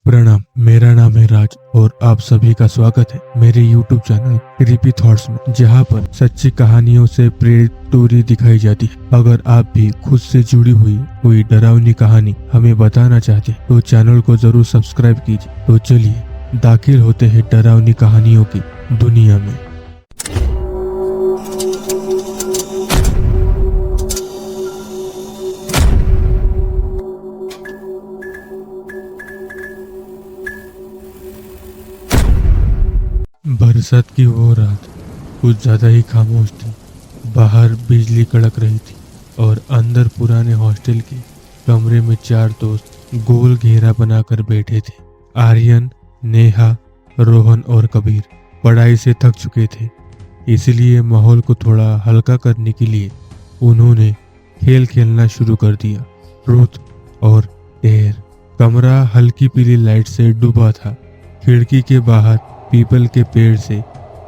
प्रणाम। मेरा नाम है राज और आप सभी का स्वागत है मेरे YouTube चैनल क्रीपी थॉट्स में, जहां पर सच्ची कहानियों से प्रेरित स्टोरी दिखाई जाती है। अगर आप भी खुद से जुड़ी हुई कोई डरावनी कहानी हमें बताना चाहते हैं तो चैनल को जरूर सब्सक्राइब कीजिए। तो चलिए दाखिल होते हैं डरावनी कहानियों की दुनिया में। बरसात की वो रात कुछ ज्यादा ही खामोश थी। बाहर बिजली कड़क रही थी और अंदर पुराने हॉस्टल के कमरे में चार दोस्त गोल घेरा बनाकर बैठे थे। आर्यन, नेहा, रोहन और कबीर पढ़ाई से थक चुके थे, इसलिए माहौल को थोड़ा हल्का करने के लिए उन्होंने खेल खेलना शुरू कर दिया। ट्रूथ और डेयर। कमरा हल्की पीली लाइट से डूबा था। खिड़की के बाहर पीपल के पेड़ से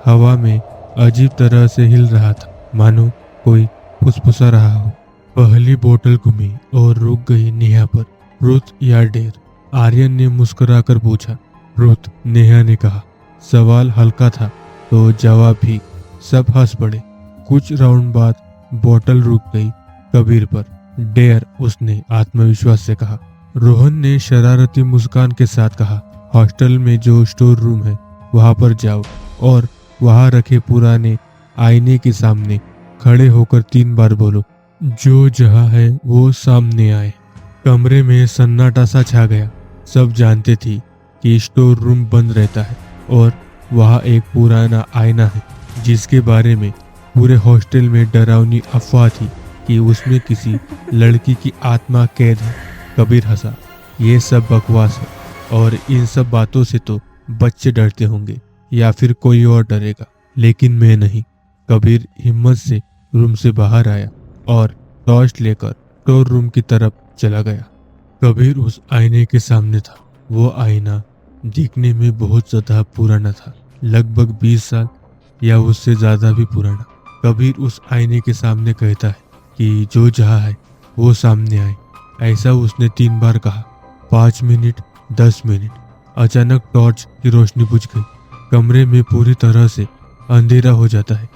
हवा में अजीब तरह से हिल रहा था, मानो कोई फुसफुसा रहा हो। पहली बोतल घूमी और रुक गई नेहा पर। रुथ या डेर? आर्यन ने मुस्कुराकर पूछा। रुथ, नेहा ने कहा। सवाल हल्का था तो जवाब भी। सब हंस पड़े। कुछ राउंड बाद बोतल रुक गई कबीर पर। डेर, उसने आत्मविश्वास से कहा। रोहन ने शरारती मुस्कान के साथ कहा, हॉस्टल में जो स्टोर रूम है वहां पर जाओ और वहां रखे पुराने आईने के सामने खड़े होकर 3 बार बोलो, जो जहां है वो सामने आए। कमरे में सन्नाटा सा छा गया। सब जानते थे कि स्टोर रूम बंद रहता है और वहां एक पुराना आईना है जिसके बारे में पूरे हॉस्टल में डरावनी अफवाह थी कि उसमें किसी लड़की की आत्मा कैद है। कबीर हंसा। ये सब बकवास है और इन सब बातों से तो बच्चे डरते होंगे या फिर कोई और डरेगा, लेकिन मैं नहीं। कबीर हिम्मत से रूम से बाहर आया और टॉर्च लेकर स्टोर रूम की तरफ चला गया। कबीर उस आईने के सामने था। वो आईना दिखने में बहुत ज्यादा पुराना था, लगभग 20 साल या उससे ज्यादा भी पुराना। कबीर उस आईने के सामने कहता है कि जो जहां है वो सामने आए। ऐसा उसने 3 बार कहा। 5 मिनट, 10 मिनट। अचानक टॉर्च की रोशनी बुझ गई। कमरे में पूरी तरह से अंधेरा हो जाता है।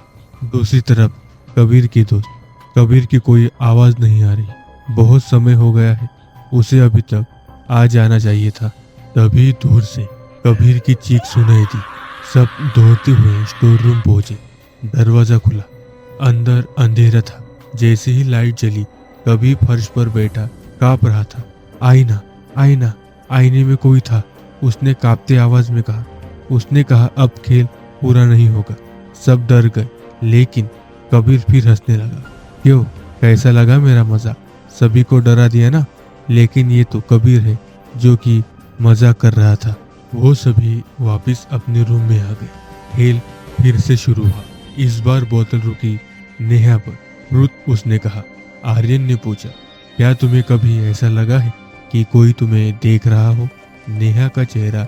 दूसरी तरफ कबीर की दोस्त। कबीर की कोई आवाज नहीं आ रही। बहुत समय हो गया है, उसे अभी तक आ जाना चाहिए था। तभी दूर से कबीर की चीख सुनाई दी। सब दौड़ते हुए स्टोर रूम पहुंचे। दरवाजा खुला। अंदर अंधेरा था। जैसे ही लाइट जली, कबीर फर्श पर बैठा कांप रहा था। आईना, आईना, आईने में कोई था, उसने कांपते आवाज में कहा। उसने कहा, अब खेल पूरा नहीं होगा। सब डर गए, लेकिन कबीर फिर हंसने लगा। क्यों, कैसा लगा मेरा मजाक? सभी को डरा दिया ना? लेकिन ये तो कबीर है जो कि मजाक कर रहा था। वो सभी वापस अपने रूम में आ गए। खेल फिर से शुरू हुआ। इस बार बोतल रुकी नेहा पर। रुथ, उसने कहा। आर्यन ने पूछा, क्या तुम्हें कभी ऐसा लगा है कि कोई तुम्हें देख रहा हो? नेहा का चेहरा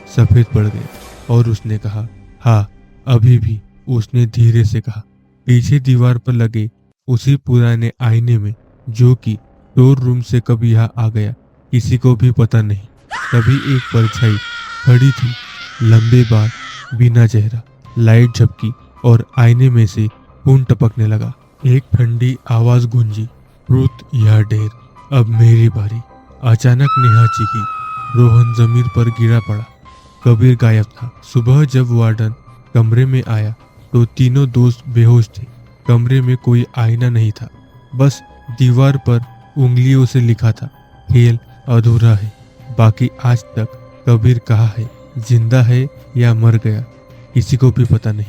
सफेद पड़ गया और उसने कहा, हाँ, अभी भी। उसने धीरे से कहा। पीछे दीवार पर लगे उसी पुराने आईने में, जो कि स्टोर रूम से कभी यहाँ आ गया, किसी को भी पता नहीं। तभी एक परछाई खड़ी थी, लंबे बाल, बिना चेहरा। लाइट झपकी और आईने में से खून टपकने लगा। एक ठंडी आवाज गूंजी, ट्रूथ या डेयर? अब मेरी बारी। अचानक नेहा चीखी। रोहन जमीन पर गिरा पड़ा। कबीर गायब था। सुबह जब वार्डन कमरे में आया तो तीनों दोस्त बेहोश थे। कमरे में कोई आईना नहीं था, बस दीवार पर उंगलियों से लिखा था, खेल अधूरा है। बाकी आज तक कबीर कहाँ है, जिंदा है या मर गया, किसी को भी पता नहीं।